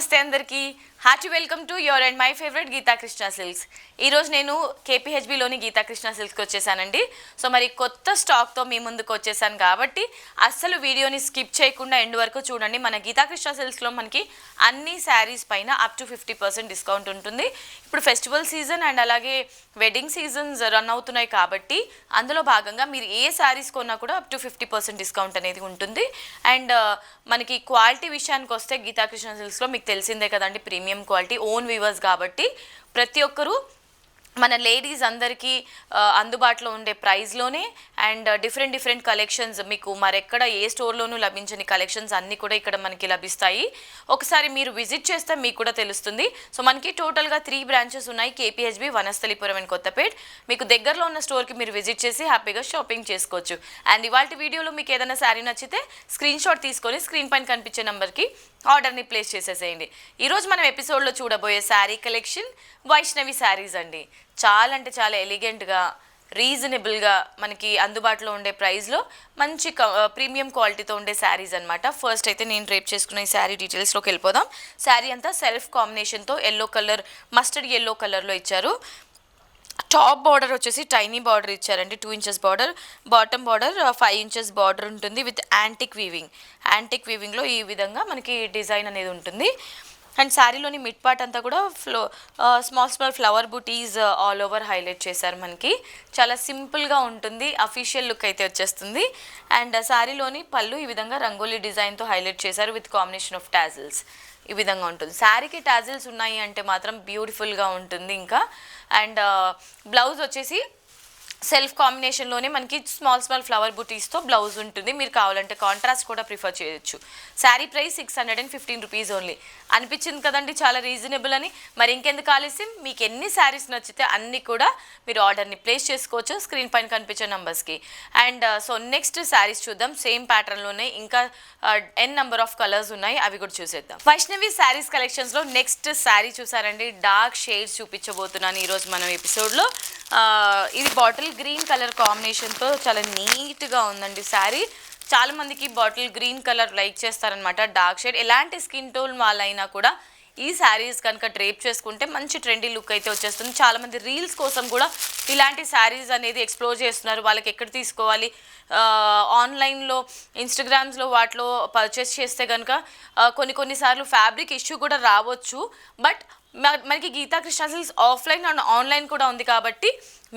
నమస్తే అందరికీ hearty welcome to your and my favourite Geetha Krishna silks. ఈరోజు నేను కేపీహెచ్బిలోని గీతా కృష్ణ సిల్క్స్కి వచ్చేసానండి. సో మరి కొత్త స్టాక్తో మీ ముందుకు వచ్చేసాను కాబట్టి అస్సలు వీడియోని స్కిప్ చేయకుండా ఎండ్ వరకు చూడండి. మన గీతా కృష్ణ సిల్క్స్లో మనకి అన్ని శారీస్ పైన అప్ టు 50% డిస్కౌంట్ ఉంటుంది. ఇప్పుడు ఫెస్టివల్ సీజన్ అండ్ అలాగే వెడ్డింగ్ సీజన్స్ రన్ అవుతున్నాయి కాబట్టి అందులో భాగంగా మీరు ఏ శారీస్ కొన్నా కూడా అప్ టు 50% డిస్కౌంట్ అనేది ఉంటుంది. అండ్ మనకి క్వాలిటీ విషయానికి వస్తే గీతా కృష్ణ సిల్క్స్లో మీకు తెలిసిందే కదండి, ప్రీమియం క్వాలిటీ, ఓన్ వీవర్స్ కాబట్టి ప్రతి ఒక్కరూ మన లేడీస్ అందరికీ అందుబాటులో ఉండే ప్రైస్లోనే అండ్ డిఫరెంట్ కలెక్షన్స్ మీకు మరెక్కడ ఏ స్టోర్లోనూ లభించని కలెక్షన్స్ అన్నీ కూడా ఇక్కడ మనకి లభిస్తాయి. ఒకసారి మీరు విజిట్ చేస్తే మీకు కూడా తెలుస్తుంది. సో మనకి టోటల్గా 3 బ్రాంచెస్ ఉన్నాయి, కేపీహెచ్బి, వనస్థలిపురం అండ్ కొత్తపేట్. మీకు దగ్గరలో ఉన్న స్టోర్కి మీరు విజిట్ చేసి హ్యాపీగా షాపింగ్ చేసుకోవచ్చు. అండ్ ఇవాళ వీడియోలో మీకు ఏదైనా శారీ నచ్చితే స్క్రీన్ షాట్ తీసుకొని స్క్రీన్ పైన కనిపించే నెంబర్కి ఆర్డర్ని ప్లేస్ చేసేసేయండి. ఈరోజు మనం ఎపిసోడ్లో చూడబోయే శారీ కలెక్షన్ వైష్ణవి శారీస్ అండి. చాలా అంటే చాలా ఎలిగెంట్గా, రీజనబుల్గా మనకి అందుబాటులో ఉండే ప్రైస్లో మంచి ప్రీమియం క్వాలిటీతో ఉండే శారీస్ అనమాట. ఫస్ట్ అయితే నేను డ్రేప్ చేసుకున్న ఈ శారీ డీటెయిల్స్లోకి వెళ్ళిపోదాం. శారీ అంతా సెల్ఫ్ కాంబినేషన్తో ఎల్లో కలర్, మస్టర్డ్ ఎల్లో కలర్లో ఇచ్చారు. టాప్ బార్డర్ వచ్చేసి టైనీ బార్డర్ ఇచ్చారండి, 2 inches border. Bottom border 5 inches border ఉంటుంది విత్ యాంటిక్ వీవింగ్లో ఈ విధంగా మనకి డిజైన్ అనేది ఉంటుంది. అండ్ శారీలోని మిడ్ పార్ట్ అంతా కూడా స్మాల్ ఫ్లవర్ బుటీస్ ఆల్ ఓవర్ హైలైట్ చేశారు. మనకి చాలా సింపుల్గా ఉంటుంది, అఫీషియల్ లుక్ అయితే వచ్చేస్తుంది. అండ్ శారీలోని పళ్ళు ఈ విధంగా రంగోలీ డిజైన్తో హైలైట్ చేశారు విత్ కాంబినేషన్ ఆఫ్ టాజిల్స్. ఈ విధంగా ఉంటుంది. శారీకి టాజిల్స్ ఉన్నాయి అంటే మాత్రం బ్యూటిఫుల్గా ఉంటుంది. ఇంకా అండ్ బ్లౌజ్ వచ్చేసి సెల్ఫ్ కాంబినేషన్లోనే మనకి స్మాల్ ఫ్లవర్ బుటీస్తో బ్లౌజ్ ఉంటుంది. మీరు కావాలంటే కాంట్రాస్ట్ కూడా ప్రిఫర్ చేయొచ్చు. Sari price 615 rupees only. అనిపించింది కదండి చాలా రీజనబుల్ అని. మరి ఇంకెందుకు ఆలస్యం, మీకు ఎన్ని శారీస్ నచ్చితే అన్నీ కూడా మీరు ఆర్డర్ని ప్లేస్ చేసుకోవచ్చు స్క్రీన్ పైన కనిపించే నెంబర్స్కి. అండ్ సో నెక్స్ట్ శారీస్ చూద్దాం. సేమ్ ప్యాటర్న్లోనే ఇంకా n నెంబర్ ఆఫ్ కలర్స్ ఉన్నాయి, అవి కూడా చూసేద్దాం. వైష్ణవి శారీస్ కలెక్షన్స్లో నెక్స్ట్ శారీ చూసారండి. డార్క్ షేడ్స్ చూపించబోతున్నాను ఈరోజు మనం ఎపిసోడ్లో. ఇది బాటిల్ గ్రీన్ కలర్ కాంబినేషన్తో చాలా నీట్గా ఉందండి శారీ. చాలామందికి బాటిల్ గ్రీన్ కలర్ లైక్ చేస్తారనమాట, డార్క్ షేడ్. ఎలాంటి స్కిన్ టోన్ వాళ్ళైనా కూడా ఈ శారీస్ కనుక డ్రేప్ చేసుకుంటే మంచి ట్రెండీ లుక్ అయితే వచ్చేస్తుంది. చాలామంది రీల్స్ కోసం కూడా ఇలాంటి శారీస్ అనేది ఎక్స్ప్లోర్ చేస్తున్నారు. వాళ్ళకి ఎక్కడ తీసుకోవాలి, ఆన్లైన్లో ఇన్స్టాగ్రామ్స్లో వాటిలో పర్చేస్ చేస్తే కనుక కొన్నిసార్లు ఫ్యాబ్రిక్ ఇష్యూ కూడా రావచ్చు. బట్ మనకి Geetha Krishna silks offline and online కూడా ఉంది కాబట్టి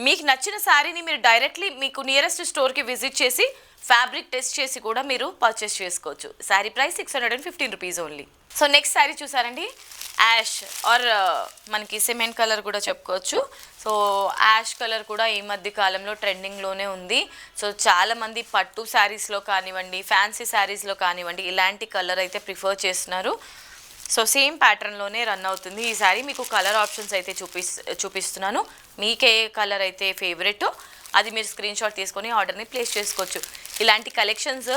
మీకు నచ్చిన శారీని మీరు డైరెక్ట్లీ మీకు నియరెస్ట్ స్టోర్కి విజిట్ చేసి ఫ్యాబ్రిక్ టెస్ట్ చేసి కూడా మీరు పర్చేస్ చేసుకోవచ్చు. Sari price 615 rupees only. So next sari చూసారండి, యాష్ ఆర్ మనకి సిమెంట్ కలర్ కూడా చెప్పుకోవచ్చు. సో యాష్ కలర్ కూడా ఈ మధ్య కాలంలో ట్రెండింగ్లోనే ఉంది. సో చాలామంది పట్టు శారీస్లో కానివ్వండి, ఫ్యాన్సీ శారీస్లో కానివ్వండి ఇలాంటి కలర్ అయితే ప్రిఫర్ చేస్తున్నారు. సో సేమ్ ప్యాటర్న్లోనే రన్ అవుతుంది ఈ శారీ. మీకు కలర్ ఆప్షన్స్ అయితే చూపిస్తున్నాను. మీకే కలర్ అయితే ఫేవరెట్ అది మీరు స్క్రీన్ షాట్ తీసుకొని ఆర్డర్ని ప్లేస్ చేసుకోవచ్చు. ఇలాంటి కలెక్షన్స్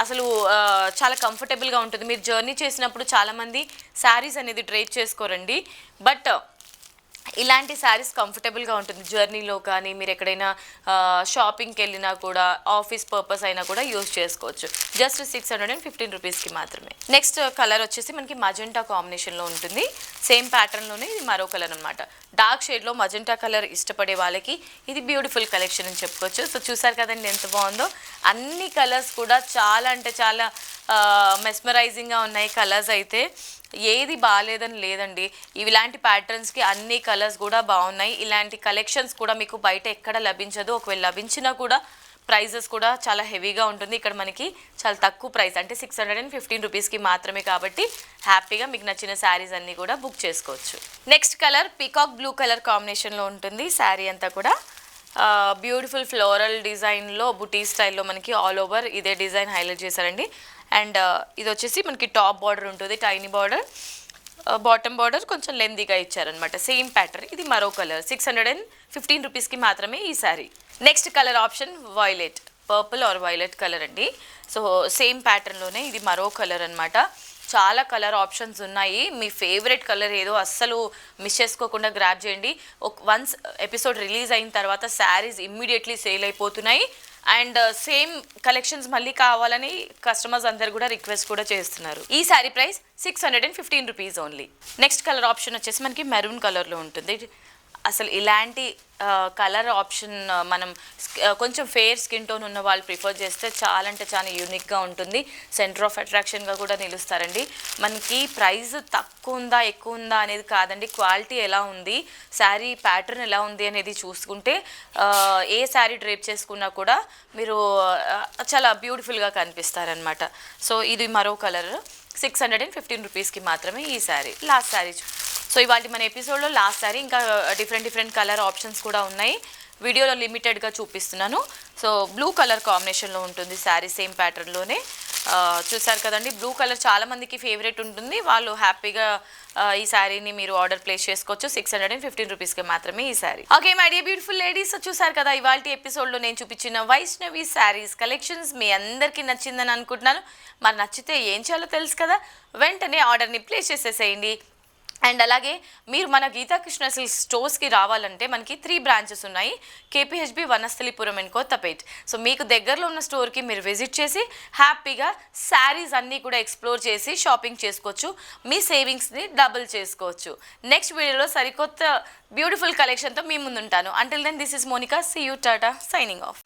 అసలు చాలా కంఫర్టబుల్గా ఉంటుంది. మీరు జర్నీ చేసినప్పుడు చాలామంది శారీస్ అనేది డ్రేప్ చేసుకోరండి, బట్ ఇలాంటి శారీస్ కంఫర్టబుల్గా ఉంటుంది. జర్నీలో కానీ మీరు ఎక్కడైనా షాపింగ్కి వెళ్ళినా కూడా, ఆఫీస్ పర్పస్ అయినా కూడా యూజ్ చేసుకోవచ్చు. జస్ట్ 615 రూపీస్కి మాత్రమే. నెక్స్ట్ కలర్ వచ్చేసి మనకి మజెంటా కాంబినేషన్లో ఉంటుంది. సేమ్ ప్యాటర్న్లోనే ఇది మరో కలర్ అనమాట. డార్క్ షేడ్లో మజెంటా కలర్ ఇష్టపడే వాళ్ళకి ఇది బ్యూటిఫుల్ కలెక్షన్ అని చెప్పుకోవచ్చు. సో చూసారు కదండి ఎంత బాగుందో. అన్ని కలర్స్ కూడా చాలా అంటే చాలా మెస్మరైజింగ్గా ఉన్నాయి. కలర్స్ అయితే ఏది బాగాలేదని లేదండి. ఇలాంటి ప్యాటర్న్స్కి అన్ని కలర్స్ కూడా బాగున్నాయి. ఇలాంటి కలెక్షన్స్ కూడా మీకు బయట ఎక్కడ లభించదు. ఒకవేళ లభించినా కూడా ప్రైజెస్ కూడా చాలా హెవీగా ఉంటుంది. ఇక్కడ మనకి చాలా తక్కువ ప్రైస్, అంటే 615 రూపీస్కి మాత్రమే. కాబట్టి హ్యాపీగా మీకు నచ్చిన శారీస్ అన్నీ కూడా బుక్ చేసుకోవచ్చు. Next colour peacock blue colour కాంబినేషన్లో ఉంటుంది. శారీ అంతా కూడా బ్యూటిఫుల్ ఫ్లోరల్ డిజైన్లో బుటీ స్టైల్లో మనకి ఆల్ ఓవర్ ఇదే డిజైన్ హైలైట్ చేశారండి. అండ్ ఇది వచ్చేసి మనకి టాప్ బార్డర్ ఉంటుంది, టైనీ బార్డర్. బాటమ్ బార్డర్ కొంచెం లెందీగా ఇచ్చారనమాట. Same pattern. ఇది మరో కలర్. 615 రూపీస్కి మాత్రమే ఈ sari. Next colour option violet, purple are violet colour అండి. సో సేమ్ ప్యాటర్న్లోనే ఇది మరో కలర్ అనమాట. చాలా కలర్ ఆప్షన్స్ ఉన్నాయి. మీ ఫేవరెట్ కలర్ ఏదో అస్సలు మిస్ చేసుకోకుండా గ్రాబ్ చేయండి. వన్స్ ఎపిసోడ్ రిలీజ్ అయిన తర్వాత శారీస్ ఇమ్మీడియట్లీ సేల్ అయిపోతున్నాయి. అండ్ సేమ్ కలెక్షన్స్ మళ్ళీ కావాలని కస్టమర్స్ అందరు కూడా రిక్వెస్ట్ కూడా చేస్తున్నారు. ఈ sari price 615 rupees only. Next colour option వచ్చేసి మనకి మెరూన్ కలర్లో ఉంటుంది. అసలు ఇలాంటి కలర్ ఆప్షన్ మనం కొంచెం ఫేర్ స్కిన్ టోన్ ఉన్న వాళ్ళు ప్రిఫర్ చేస్తే చాలా అంటే చాలా యూనిక్గా ఉంటుంది. సెంటర్ ఆఫ్ అట్రాక్షన్గా కూడా నిలుస్తారండి. మనకి ప్రైస్ తక్కువ ఉందా ఎక్కువ ఉందా అనేది కాదండి, క్వాలిటీ ఎలా ఉంది, శారీ ప్యాటర్న్ ఎలా ఉంది అనేది చూసుకుంటే ఏ శారీ డ్రేప్ చేసుకున్నా కూడా మీరు చాలా బ్యూటిఫుల్గా కనిపిస్తారనమాట. సో ఇది మరో కలర్ 615 రూపీస్కి మాత్రమే ఈ శారీ. లాస్ట్ శారీ. సో ఇవాళ మన ఎపిసోడ్లో లాస్ట్ శారీ, ఇంకా డిఫరెంట్ కలర్ ఆప్షన్స్ కూడా ఉన్నాయి. వీడియోలో లిమిటెడ్గా చూపిస్తున్నాను. సో బ్లూ కలర్ కాంబినేషన్లో ఉంటుంది శారీ, సేమ్ ప్యాటర్న్లోనే. చూసారు కదండి, బ్లూ కలర్ చాలామందికి ఫేవరెట్ ఉంటుంది. వాళ్ళు హ్యాపీగా ఈ శారీని మీరు ఆర్డర్ ప్లేస్ చేసుకోవచ్చు. 615 రూపీస్కి మాత్రమే ఈ sari. Okay my dear beautiful ladies, చూసారు కదా ఇవాళ ఎపిసోడ్లో నేను చూపించిన వైష్ణవి శారీస్ కలెక్షన్స్ మీ అందరికీ నచ్చిందని అనుకుంటున్నాను. మరి నచ్చితే ఏం చేయాలో తెలుసు కదా, వెంటనే ఆర్డర్ని ప్లేస్ చేసేసేయండి. అండ్ అలాగే మీరు మన గీతాకృష్ణ సిల్క్స్ స్టోర్స్కి రావాలంటే మనకి 3 బ్రాంచెస్ ఉన్నాయి. KPHB, Vanasthalipuram and Kothapet. So మీకు దగ్గరలో ఉన్న స్టోర్కి మీరు విజిట్ చేసి హ్యాపీగా శారీస్ అన్నీ కూడా ఎక్స్ప్లోర్ చేసి షాపింగ్ చేసుకోవచ్చు. మీ సేవింగ్స్ని డబుల్ చేసుకోవచ్చు. నెక్స్ట్ వీడియోలో సరికొత్త బ్యూటిఫుల్ కలెక్షన్తో మీ ముందుంటాను. Until then this is Monika, see you, tata, signing of.